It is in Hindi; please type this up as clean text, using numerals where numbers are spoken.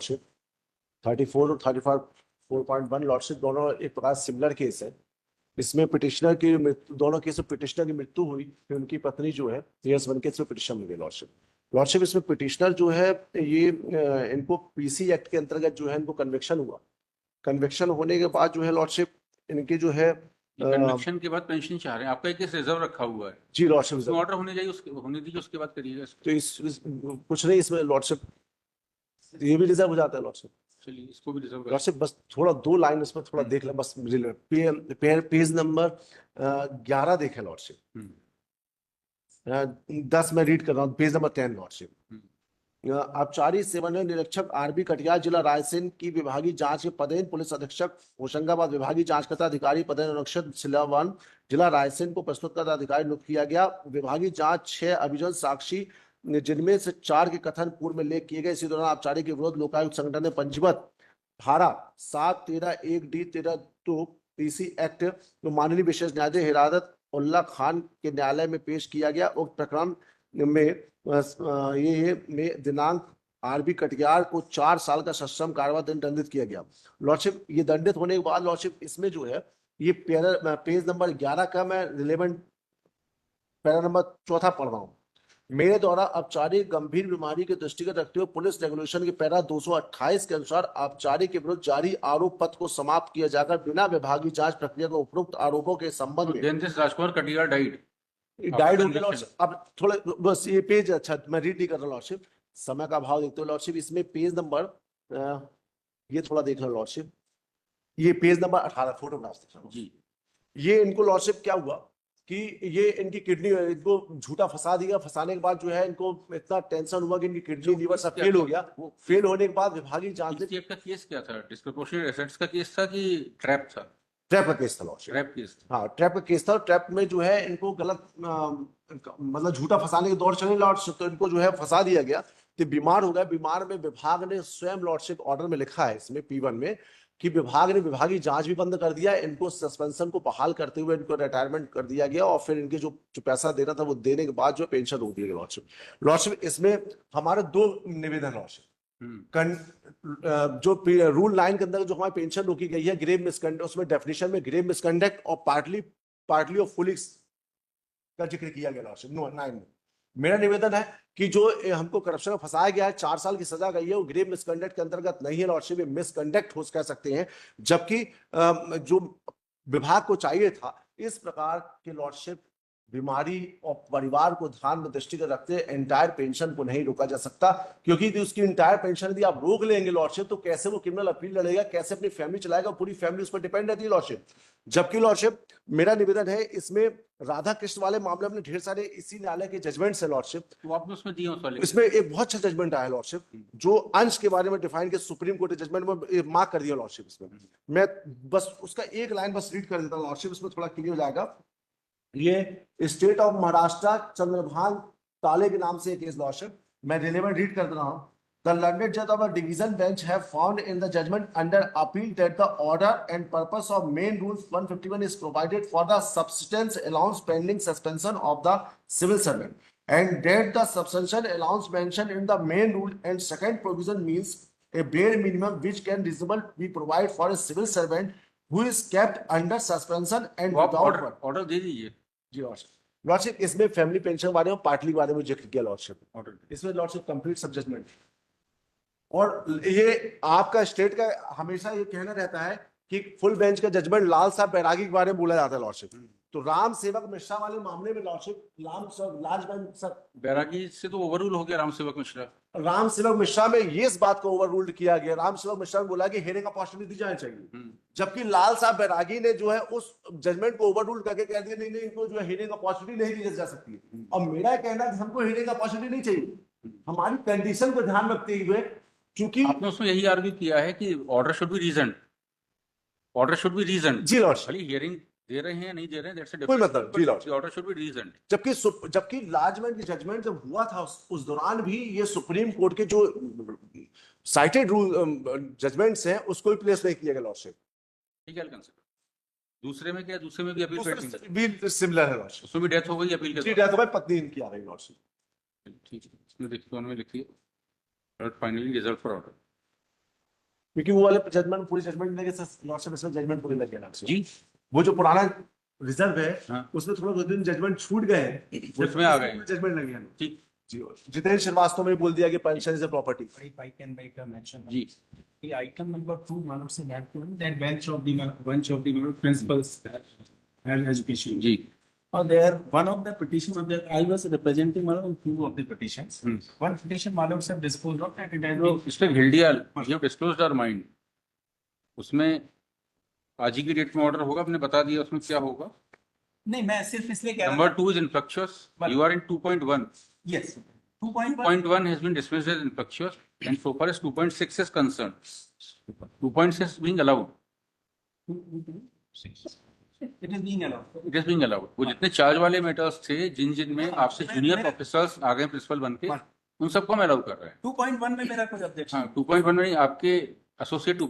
लॉर्डशिप। 34 और 34.1 लॉर्डशिप दोनों एक प्रकार सिमिलर केस है। इसमें पिटिशनर की दोनों केस में पिटिशनर की मृत्यु हुई, फिर उनकी पत्नी जो है PS1 केस में पिटिशन मिल गई लॉर्डशिप। इसमें पिटिशनर जो है ये इनको PC एक्ट के अंतर्गत जो है इनको कन्विक्शन हुआ। कन्विक्शन होने के बाद जो है लॉर्डशिप इनके जो है कन्विक्शन के बाद पेंशन चाह रहे हैं। आपका एक केस रिजर्व रखा हुआ है जी लॉर्डशिप, उसमें ऑर्डर होने दीजिए, उसके बाद करिएगा इसको। तो इस कुछ नहीं इसमें लॉर्डशिप, ये भी रिजर्व हो जाता है लॉर्डशिप। चलिए इसको भी रिजर्व लॉर्डशिप बस थोड़ा 2 लाइन इसमें थोड़ा देख लें बस, पेज नंबर 11 देखें लॉर्डशिप। 10 मैं रीड कर रहा हूँ, पेज नंबर 10 लॉर्डशिप। आबकारी सेवानिवृत्त निरीक्षक RB कटियार जिला रायसेन की विभागीय जांच के पदेन पुलिस अधीक्षक होशंगाबाद, विभागीय जांचकर्ता अधिकारी पदेन अनुरक्षक सिलावन जिला रायसेन को प्रस्तुतकर्ता अधिकारी नियुक्त किया गया। विभागीय जांच 6 अभियोजन साक्षी जिनमें से 4 के कथन पूर्व में उल्लेख किए गए। इसी दौरान आबकारी के विरोध लोकायुक्त संगठन ने पंजीबद्ध धारा 713(1)D 13(2) PC एक्ट तो माननीय विशेष न्यायाधीश हिरादत उल्ला खान के न्यायालय में पेश किया गया। उक्त प्रकरण में दिनांक RB कटियार को 4 साल का सश्रम कारावास दंडित किया गया। लॉर्डशिप ये दंडित होने के बाद लॉर्डशिप इसमें जो है ये पेज नंबर 11 का मैं रिलेवेंट पैरा नंबर 4 पढ़ रहा हूँ। मेरे द्वारा अपचारी गंभीर बीमारी के दृष्टिगत रखते हुए पुलिस रेगुलेशन के पैरा 228 के अनुसार अपचारी के विरुद्ध जारी आरोप पत्र को समाप्त किया जाकर बिना विभागीय जांच प्रक्रिया को उपरोक्त आरोपों के संबंध में राजकुमार कटियार डाइड हो गया लॉर्डशिप। अब थोड़े बस ये पेज, अच्छा मैं रीड नहीं कर रहा लॉर्डशिप, समय का अभाव देखते हो लॉर्डशिप। इसमें पेज नंबर ये थोड़ा देख लो लॉर्डशिप, ये पेज नंबर 18 फोटोग्राफ जी। ये इनको लॉर्डशिप क्या हुआ कि ये इनकी किडनी इनको झूठा फंसा दिया। फंसाने के बाद जो है इनको इतना टेंशन हुआ कि इनकी किडनी लीवर सब फेल हो गया। वो फेल होने के बाद विभागीय जांच का केस क्या था? डिस्प्रोपोर्शनेट एसेट्स का केस था कि ट्रैप था? ट्रैप का केस था लॉर्डशिप। ट्रैप केस, हाँ ट्रैप का केस था। ट्रैप में जो है इनको गलत मतलब झूठा फंसाने के दौर चले लॉर्डशिप, तो इनको जो है फंसा दिया गया तो बीमार हो गया। बीमार में विभाग ने स्वयं लॉर्डशिप ऑर्डर में लिखा है इसमें P1 में कि विभाग ने विभागीय जांच भी बंद कर दिया, इनको सस्पेंशन को बहाल करते हुए इनको रिटायरमेंट कर दिया गया और फिर इनके जो पैसा देना था वो देने के बाद जो पेंशन हो गई लॉर्डशिप। इसमें हमारे 2 निवेदन लॉर्डशिप। जो रूल 9 के अंदर जो हमारी पेंशन रोकी गई है ग्रेव मिसकंडक्ट, उसमें डेफिनेशन में ग्रेव मिसकंडक्ट और पार्टली और फुली का जिक्र किया गया लॉर्डशिप 9 में। मेरा निवेदन है कि जो हमको करप्शन में फंसाया गया है, 4 साल की सजा गई है, वो ग्रेव मिसकंडक्ट के अंतर्गत नहीं है लॉर्डशिप, मिसकंडक्ट हो कह सकते हैं। जबकि जो विभाग को चाहिए था इस प्रकार के लॉर्डशिप बीमारी और परिवार को ध्यान में दृष्टिगत रखते एंटायर पेंशन को नहीं रोका जा सकता, क्योंकि उसकी एंटायर पेंशन यदि आप रोक लेंगे लॉर्डशिप तो कैसे वो क्रिमिनल अपील लड़ेगा, कैसे अपनी फैमिली चलाएगा, पूरी फैमिली उस पर डिपेंड रहती है लॉर्डशिप। जबकि लॉर्डशिप मेरा निवेदन है इसमें राधा कृष्ण वाले मामले में ढेर सारे इसी न्यायालय के जजमेंट्स है लॉर्डशिप, तो आपने उसमें दिए उस वाले इसमें एक बहुत अच्छा जजमेंट आया लॉर्डशिप जो अंश के बारे में डिफाइन किया सुप्रीम कोर्ट जजमेंट में मार्क कर दिया लॉर्डशिप। इसमें मैं बस उसका एक लाइन बस रीड कर देता हूं लॉर्डशिप, इसमें थोड़ा क्लियर हो जाएगा। ये स्टेट ऑफ महाराष्ट्र चंद्रभान ताले के नाम से केस लॉर्डशिप, मैं रिलेवेंट रीड कर रहा हूं। The learned judge of a division bench have found in the judgment under appeal that the order and purpose of main rules 151 is provided for the subsistence allowance pending suspension of the civil servant, and that the subsistence allowance mentioned in the main rule and second provision means a bare minimum which can reasonably be provided for a civil servant who is kept under suspension and without order दे दीजिए जी लॉर्डशिप। इसमें फैमिली पेंशन बारे में पार्टली बारे में जिक्र किया लॉर्डशिप ऑर्डर, इसमें लॉर्डशिप कंप्लीट सब जजमेंट। और ये आपका स्टेट का हमेशा ये कहना रहता है कि फुल बेंच का जजमेंट लाल साहब बैरागी के बारे में बोला जाता है लॉर्डशिप, तो राम सेवक मिश्रा वाले मामले में लॉर्डशिप बैरागी से तो ओवररूल हो गया राम सेवक मिश्रा में ये इस बात को ओवररूल्ड किया गया। राम सेवक मिश्रा ने बोला कि हेयरिंग अपॉर्चुनिटी दी जानी चाहिए, जबकि लाल साहब बैरागी ने जो है उस जजमेंट को ओवररूल्ड करके कह दिया नहीं इनको जो है हेयरिंग अपॉर्चुनिटी नहीं दी जा सकती है। और मेरा कहना है कि हमको हेयरिंग अपॉर्चुनिटी नहीं चाहिए, हमारी कंडीशन को ध्यान रखते हुए, क्योंकि आपने उसमें यही आर्ग्यू किया है कि ऑर्डर शुड बी रीजन जी लॉर्डशिप, हियरिंग दे रहे हैं नहीं दे रहे हैं दैट्स अ कोई मतलब जी lordship, order should be reason. जबकि लार्जमैन की जजमेंट जब हुआ था उस दौरान भी ये सुप्रीम कोर्ट के जो साइटेड रूल जजमेंट्स हैं उसको भी प्लेस नहीं किया गया लॉर्डशिप। ठीक है दूसरे में क्या, दूसरे में भी अपील भी सिमिलर है लॉर्डशिप, उसमें भी डेथ हो गई अपील के डेथ हो गई, पत्नी इनकी आ गई लॉर्डशिप। ठीक है इसमें देखिए दोनों में लिखिए फाइनली रिजल्ट फॉर ऑर्डर। क्योंकि वो वाले जजमेंट पूरी जजमेंट लगे लॉर्डशिप इसमें जजमेंट पूरी लगे लॉर्डशिप जी वो जो पुराना रिजर्व है हाँ उसमें थोड़ा दो दिन जजमेंट छूट गए हैं उसमें आ गए जजमेंट लगे हैं ठीक जी जितेंद्र श्रीवास्तव ने बोल दिया कि pension is a property If I can make a mention. जी The item number 2, Madam say that bench of the principals and education. जी There, one of the petition of that, I was representing one of two of the petitions. Hmm. One petition, Madam said disposed of that it has तो been. इस पे हिल्डियाल यू डिस्क्लोज्ड आवर माइंड उसमें आज ही की डेट में ऑर्डर होगा आपने बता दिया उसमें क्या होगा नहीं, मैं सिर्फ इसलिए कह रहा number 2 is infructuous you are in 2.1 Yes. 2.1. 2.1 has been dismissed as infectious and so far as 2.6 is concerned 2.6 is being allowed It is being allowed. it is being allowed वो जितने चार्ज वाले मैटर्स थे जिन में आपसे जूनियर प्रोफेसर्स आ गए प्रिंसिपल बन के उन सबको हम अलाउ कर रहे हैं 2.1 में मेरा कोई ऑब्जेक्शन हाँ 2.1 में नहीं, आपके एसोसिएट